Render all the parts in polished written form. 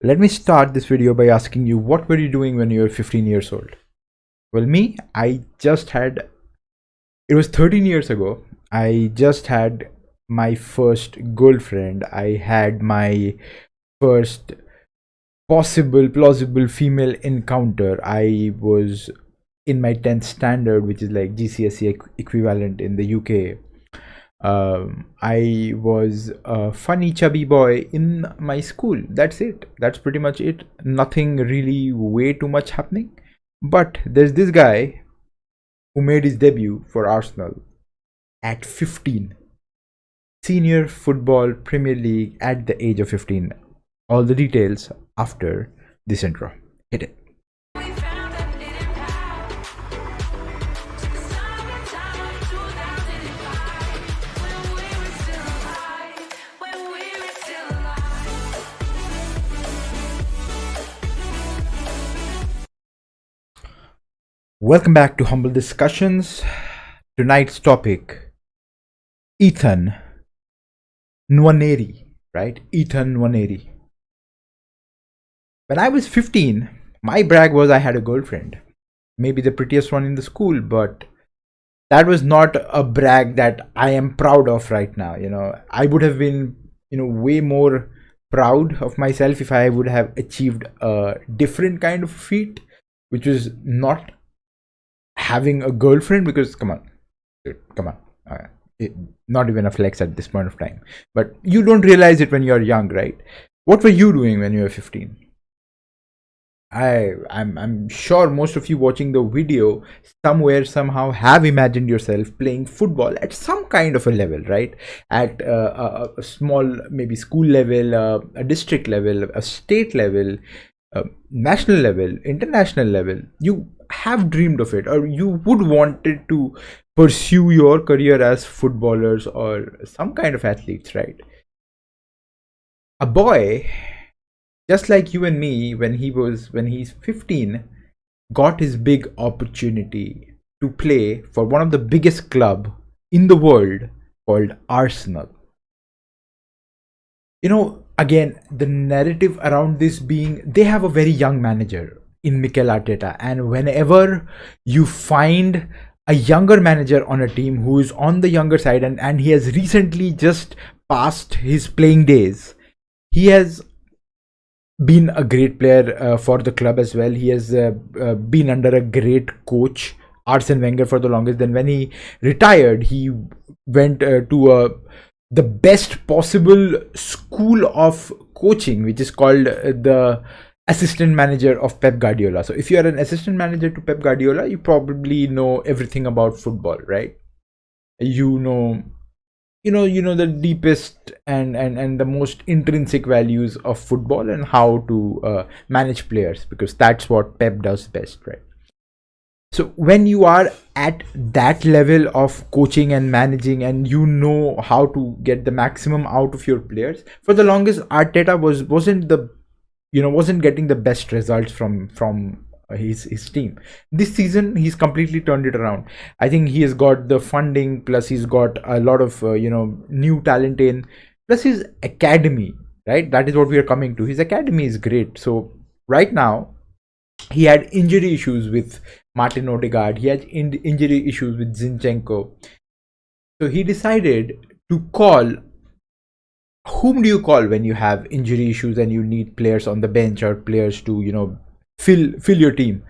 Let me start this video by asking you, what were you doing when you were 15 years old? Well, me, it was 13 years ago. I just had my first girlfriend. I had my first plausible female encounter. I was in my 10th standard, which is like GCSE equivalent in the UK. I was a funny chubby boy in my school. That's it. That's pretty much it. Nothing really way too much happening. But there's this guy who made his debut for Arsenal at 15. Senior Football Premier League at the age of 15. All the details after this intro. Hit it. Welcome back to Humble Discussions. Tonight's topic, Ethan Nwaneri, right? Ethan Nwaneri. When I was 15, my brag was I had a girlfriend. Maybe the prettiest one in the school, but that was not a brag that I am proud of right now. I would have been, way more proud of myself if I would have achieved a different kind of feat, which was not having a girlfriend. Because come on, not even a flex at this point of time, but you don't realize it when you're young, right? What were you doing when you were 15? I'm sure most of you watching the video somewhere somehow have imagined yourself playing football at some kind of a level, right? At a small, maybe school level, a district level, a state level, national level, international level. You have dreamed of it, or you would wanted to pursue your career as footballers or some kind of athletes, right? A boy just like you and me, when he's 15, got his big opportunity to play for one of the biggest club in the world called Arsenal. Again, the narrative around this being they have a very young manager in Mikel Arteta, and whenever you find a younger manager on a team who is on the younger side, and he has recently just passed his playing days, he has been a great player for the club as well. He has been under a great coach, Arsene Wenger, for the longest. Then when he retired, he went to the best possible school of coaching, which is called the assistant manager of Pep Guardiola. So if you are an assistant manager to Pep Guardiola, you probably know everything about football, right? You know the deepest and the most intrinsic values of football and how to manage players, because that's what Pep does best, right? So when you are at that level of coaching and managing, and you know how to get the maximum out of your players, for the longest Arteta wasn't getting the best results from his team. This season he's completely turned it around. I think he has got the funding, plus he's got a lot of new talent in, plus his academy, right? That is what we are coming to. His academy is great. So right now he had injury issues with Martin Odegaard, he had injury issues with Zinchenko, so he decided to call. Whom do you call when you have injury issues and you need players on the bench or players to fill your team?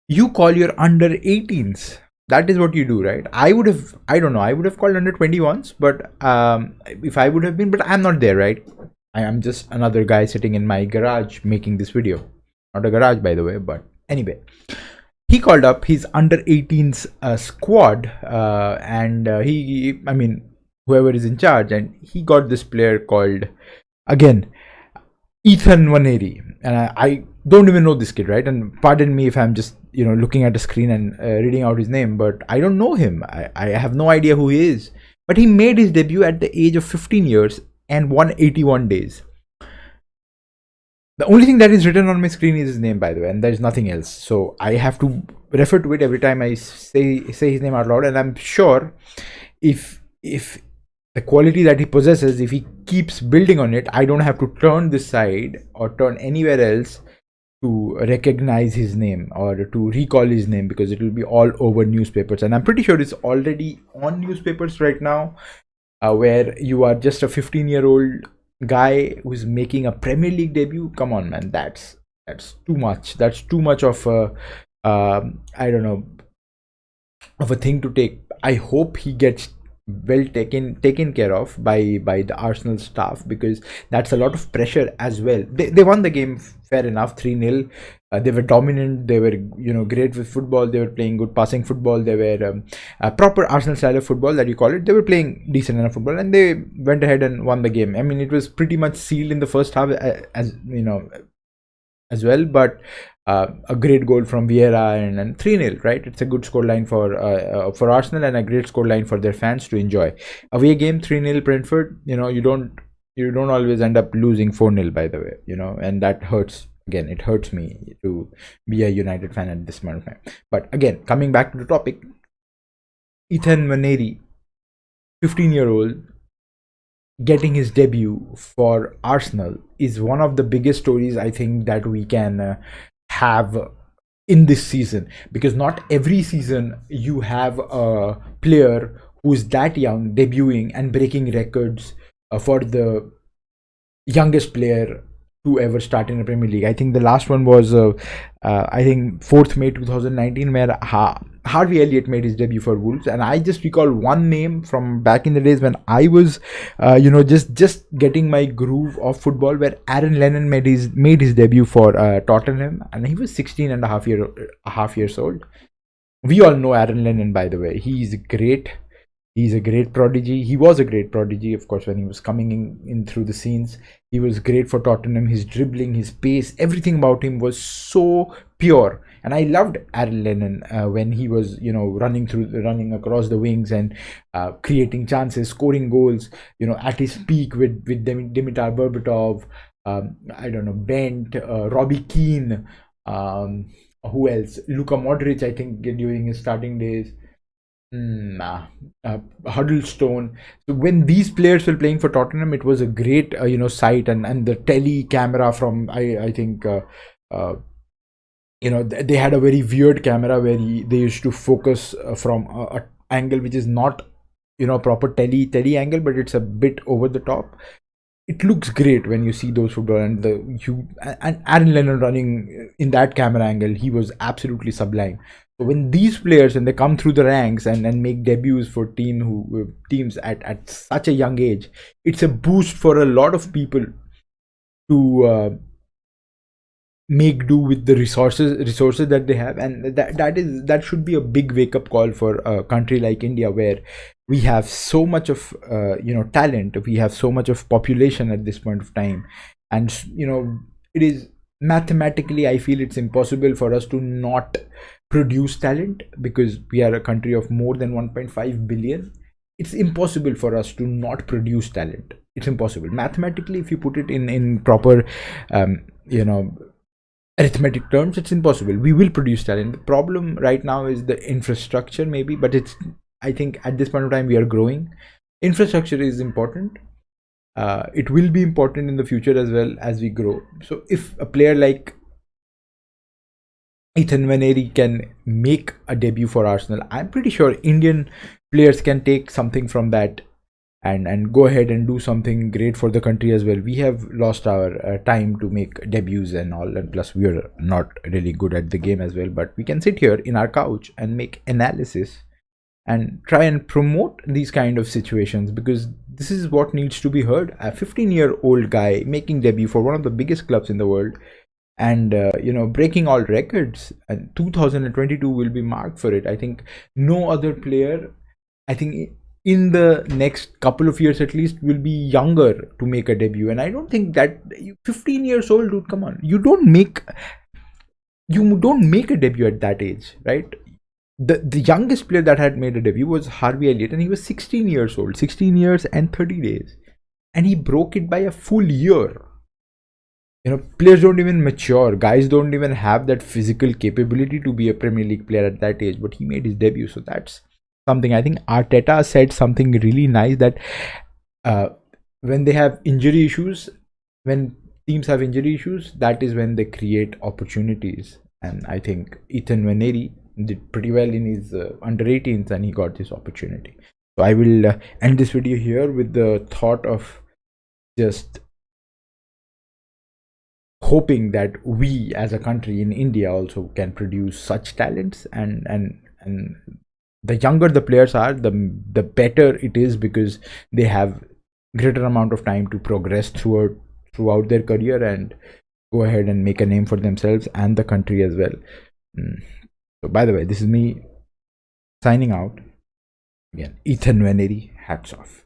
You call your under 18s. That is what you do, right? I would have called under 21s, but if I would have been, but I'm not there, right? I am just another guy sitting in my garage making this video. Not a garage, by the way, but anyway, he called up his under 18s squad, and whoever is in charge, and he got this player called, again, Ethan Nwaneri. And I don't even know this kid, right? And pardon me if I'm just looking at the screen and reading out his name, but I don't know him. I have no idea who he is. But he made his debut at the age of 15 years and 181 days. The only thing that is written on my screen is his name, by the way, and there's nothing else. So I have to refer to it every time I say his name out loud. And I'm sure if the quality that he possesses, if he keeps building on it, I don't have to turn this side or turn anywhere else to recognize his name or to recall his name, because it will be all over newspapers. And I'm pretty sure it's already on newspapers right now, where you are just a 15-year-old guy who's making a Premier League debut. Come on, man, that's too much. That's too much of a I don't know, of a thing to take. I hope he gets well taken care of by the Arsenal staff, because that's a lot of pressure as well. They won the game fair enough, 3-0. They were dominant. They were, great with football. They were playing good passing football. They were proper Arsenal style of football that you call it. They were playing decent enough football, and they went ahead and won the game. I mean, it was pretty much sealed in the first half, as you know, as well. But a great goal from Vieira, and 3-0, right? It's a good scoreline for Arsenal, and a great scoreline for their fans to enjoy. Away game, 3-0 Brentford. You don't always end up losing 4-0, by the way. And that hurts. Again, it hurts me to be a United fan at this moment of time. But again, coming back to the topic, Ethan Nwaneri, 15-year-old, getting his debut for Arsenal is one of the biggest stories I think that we can have in this season, because not every season you have a player who's that young debuting and breaking records for the youngest player to ever start in the Premier League. I think the last one was I think 4th May 2019, where Harvey Elliott made his debut for Wolves. And I just recall one name from back in the days when I was just getting my groove of football, where Aaron Lennon made his debut for Tottenham, and he was 16 and a half years old. We all know Aaron Lennon, by the way. He's great. He's a great prodigy. He was a great prodigy, of course, when he was coming in through the scenes. He was great for Tottenham. His dribbling, his pace, everything about him was so pure. And I loved Aaron Lennon when he was, running across the wings and creating chances, scoring goals, at his peak with Dimitar Berbatov, I don't know, Bent, Robbie Keane, who else? Luka Modric, I think, during his starting days. Huddlestone. So when these players were playing for Tottenham, it was a great sight, and the tele camera from I think they had a very weird camera where they used to focus from a angle which is not proper tele angle, but it's a bit over the top. It looks great when you see those football, and and Aaron Lennon running in that camera angle, he was absolutely sublime. So when these players, when they come through the ranks and make debuts for teams at such a young age, it's a boost for a lot of people to make do with the resources that they have. And that should be a big wake up call for a country like India, where we have so much of talent, we have so much of population at this point of time, and it is mathematically, I feel it's impossible for us to not produce talent, because we are a country of more than 1.5 billion. It's impossible for us to not produce talent. It's impossible mathematically. If you put it in proper arithmetic terms, it's impossible. We will produce talent. The problem right now is the infrastructure, maybe, but I think at this point of time we are growing. Infrastructure is important. It will be important in the future as well as we grow. So if a player like Ethan Nwaneri can make a debut for Arsenal, I'm pretty sure Indian players can take something from that and go ahead and do something great for the country as well. We have lost our time to make debuts and all, and plus we are not really good at the game as well. But we can sit here in our couch and make analysis and try and promote these kind of situations, because this is what needs to be heard. A 15-year-old guy making debut for one of the biggest clubs in the world, and breaking all records, and 2022 will be marked for it. I think no other player, I think in the next couple of years at least, will be younger to make a debut. And I don't think that 15 years old, dude, come on, you don't make a debut at that age, right? The youngest player that had made a debut was Harvey Elliott, and he was 16 years old, 16 years and 30 days, and he broke it by a full year. Players don't even mature. Guys don't even have that physical capability to be a Premier League player at that age, but he made his debut. So that's something. I think Arteta said something really nice, that uh, when they have injury issues, when teams have injury issues, that is when they create opportunities. And I think Ethan Nwaneri did pretty well in his under 18s, and he got this opportunity. So I will end this video here with the thought of just hoping that we as a country in India also can produce such talents, and the younger the players are, the better it is, because they have greater amount of time to progress throughout their career and go ahead and make a name for themselves and the country as well. So by the way, this is me signing out. Again, Ethan Nwaneri, hats off.